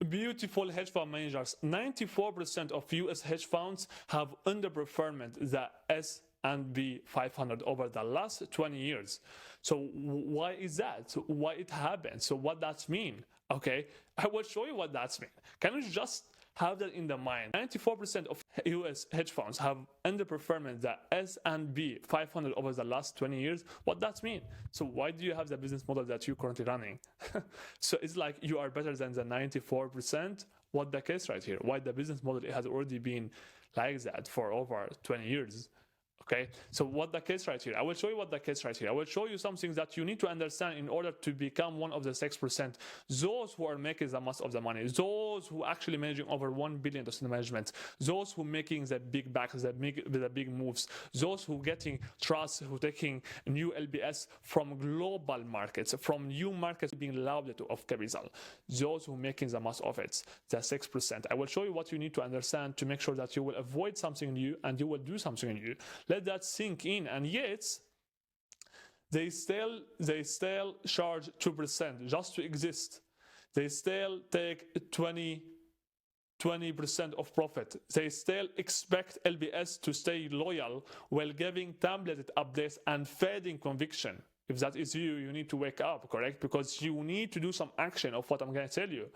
beautiful hedge fund managers, 94% of US hedge funds have underperformed the S&P 500 over the last 20 years. So why is that? Why it happened? So what that mean? Okay, I will show you what that mean. Can you just have that in the mind? 94% of US hedge funds have underperformed the S&P 500 over the last 20 years. What that mean? So why do you have the business model that you're currently running? So it's like you are better than the 94%. What the case right here? Why the business model has already been like that for over 20 years? Okay, so what the case right here? I will show you what the case right here. I will show you something that you need to understand in order to become one of the 6%. Those who are making the most of the money, those who actually managing over $1 billion in management, those who making the big backs, the big moves, those who getting trust, who taking new LBS from global markets, from new markets being allowed to of capital, those who making the most of it, the 6%. I will show you what you need to understand to make sure that you will avoid something new and you will do something new. Let that sink in. And yet they still charge 2% just to exist. They still take 20% of profit. They still expect LBS to stay loyal while giving templated updates and fading conviction. If that is you, you need to wake up, correct? Because you need to do some action of what I'm going to tell you.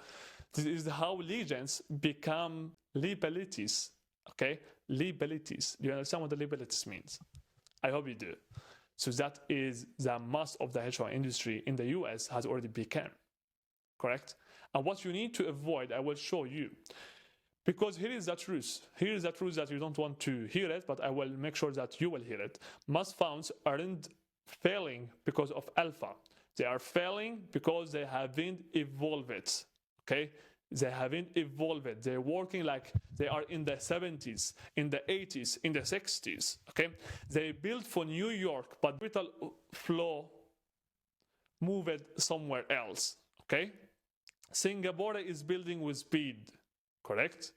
This is how legends become liabilities. Okay, liabilities. Do you understand what the liabilities means? I hope you do. So that is the most of the hedge fund industry in the US has already become, correct? And what you need to avoid, I will show you. Because here is the truth. Here is the truth that you don't want to hear it, but I will make sure that you will hear it. Most funds aren't failing because of alpha. They are failing because they haven't evolved, okay? They haven't evolved. They're working like they are in the 70s, in the 80s, in the 60s, okay? They built for New York, but capital flow moved somewhere else, okay? Singapore is building with speed, correct?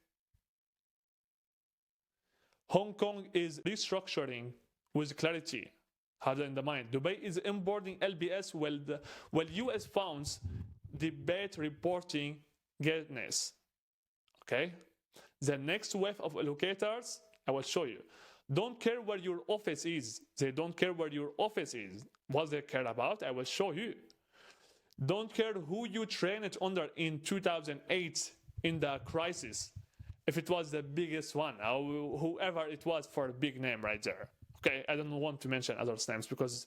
Hong Kong is restructuring with clarity. Have that in the mind. Dubai is importing LBS while US funds debate reporting goodness. Okay, the next wave of allocators I will show you don't care where your office is. They don't care where your office is. What they care about, I will show you. Don't care who you trained it under in 2008 in the crisis, if it was the biggest one or whoever it was for a big name right there. Okay, I don't want to mention other names because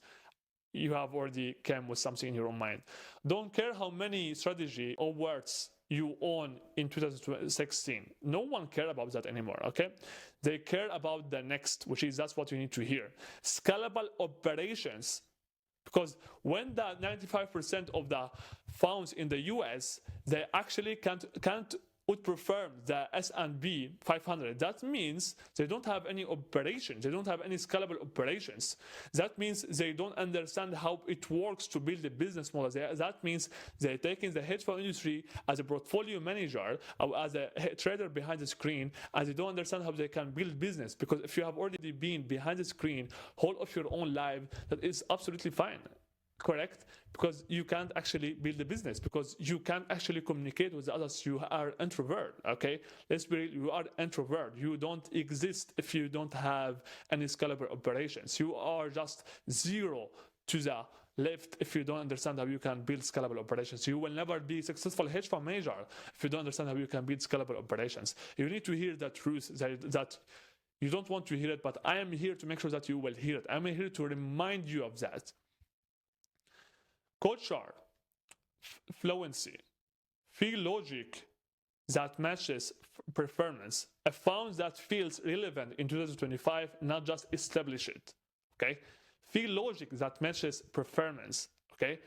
you have already came with something in your own mind. Don't care how many strategy or words you own in 2016. No one care about that anymore, okay? They care about the next, which is that's what you need to hear. Scalable operations. Because when the 95% of the funds in the US, they actually can't outperform the S&P 500. That means they don't have any operations. They don't have any scalable operations. That means they don't understand how it works to build a business model. That means they're taking the hedge fund industry as a portfolio manager or as a trader behind the screen, and they don't understand how they can build business. Because if you have already been behind the screen whole of your own life, that is absolutely fine. Correct? Because you can't actually build a business, because you can't actually communicate with others. You are introvert, okay? Let's be real, you are introvert. You don't exist if you don't have any scalable operations. You are just zero to the left if you don't understand how you can build scalable operations. You will never be a successful hedge fund manager if you don't understand how you can build scalable operations. You need to hear the truth that you don't want to hear it, but I am here to make sure that you will hear it. I'm here to remind you of that. Culture, fluency, feel logic that matches performance, a fund that feels relevant in 2025, not just establish it, okay? Feel logic that matches performance, okay?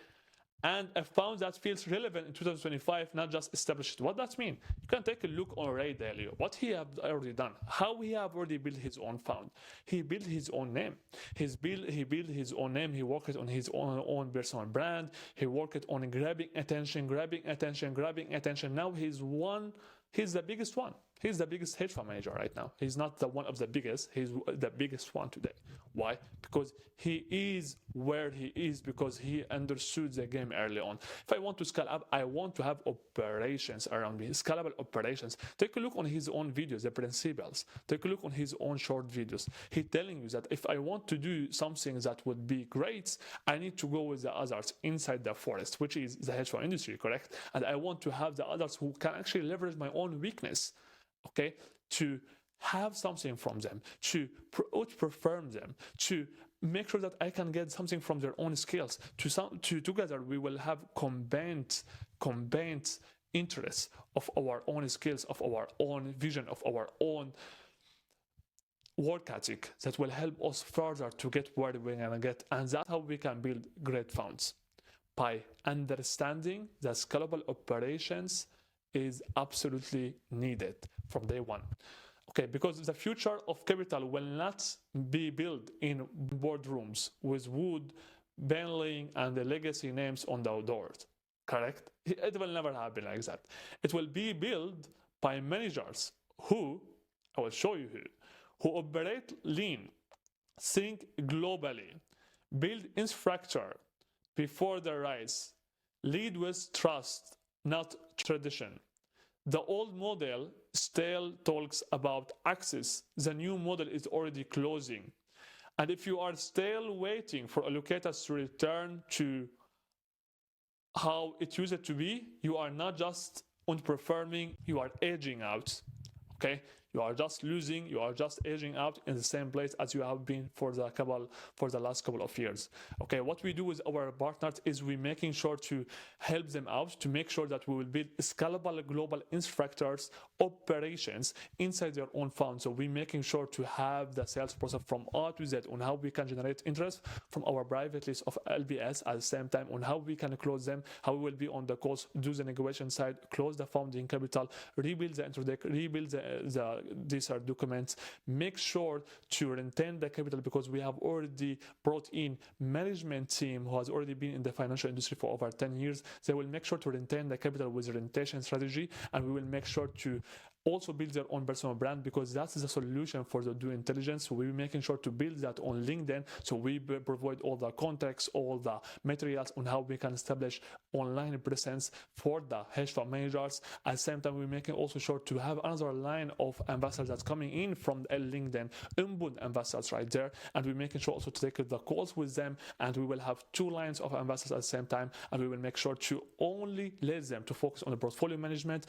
And a fund that feels relevant in 2025, not just established. What does that mean? You can take a look on Ray Dalio, what he have already done, how he have already built his own fund. He built his own name. He built his own name. He worked on his own personal brand. He worked on grabbing attention. Now he's the biggest one. He's the biggest hedge fund manager right now. He's not the one of the biggest. He's the biggest one today. Why? Because he is where he is because he understood the game early on. If I want to scale up, I want to have operations around me, scalable operations. Take a look on his own videos, the principles. Take a look on his own short videos. He's telling you that if I want to do something that would be great, I need to go with the others inside the forest, which is the hedge fund industry, correct? And I want to have the others who can actually leverage my own weakness, okay, to have something from them, to outperform them, to make sure that I can get something from their own skills. Together we will have combined interests of our own skills, of our own vision, of our own work ethic that will help us further to get where we're gonna get. And that's how we can build great funds, by understanding that scalable operations is absolutely needed from day one. Okay, because the future of capital will not be built in boardrooms with wood, paneling, and the legacy names on the doors, correct? It will never happen like that. It will be built by managers who, I will show you who operate lean, think globally, build infrastructure before the rise, lead with trust, not tradition. The old model still talks about access. The new model is already closing. And if you are still waiting for allocators to return to how it used to be, you are not just underperforming, you are aging out. Okay? You are just losing, you are just aging out in the same place as you have been for the last couple of years. Okay, what we do with our partners is we making sure to help them out, to make sure that we will build scalable global infrastructures, operations inside their own fund. So we're making sure to have the sales process from A to Z on how we can generate interest from our private list of LBS, at the same time on how we can close them, how we will be on the calls, do the negotiation side, close the founding capital, rebuild the intro deck, rebuild these are documents, make sure to retain the capital, because we have already brought in management team who has already been in the financial industry for over 10 years. They will make sure to retain the capital with a retention strategy, and we will make sure to also build their own personal brand, because that's the solution for the due intelligence. So we're making sure to build that on LinkedIn. So we provide all the contacts, all the materials on how we can establish online presence for the hedge fund managers. At the same time, we're making also sure to have another line of investors that's coming in from LinkedIn, inbound investors right there. And we're making sure also to take the calls with them. And we will have 2 lines of investors at the same time. And we will make sure to only let them to focus on the portfolio management,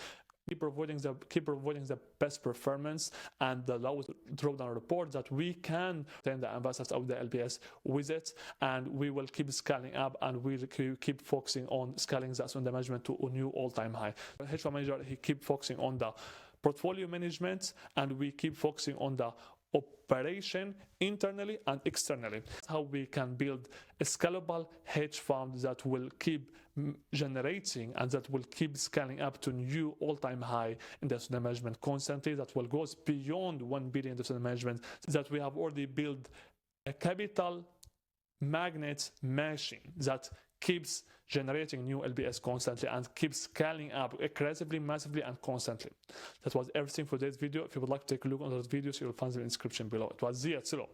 keep providing the best performance and the lowest drawdown report that we can send the investors of the LBS with it. And we will keep scaling up, and we'll keep focusing on scaling that on the management to a new all-time high. The hedge fund manager, he keep focusing on the portfolio management, and we keep focusing on the operation internally and externally. That's how we can build a scalable hedge fund that will keep generating and that will keep scaling up to new all-time high in the asset management constantly, that will go beyond 1 billion in asset management, that we have already built a capital magnet machine that keeps generating new LBS constantly and keeps scaling up aggressively, massively, and constantly. That was everything for today's video. If you would like to take a look at those videos, you will find them in the description below. It was Zia Tsilo.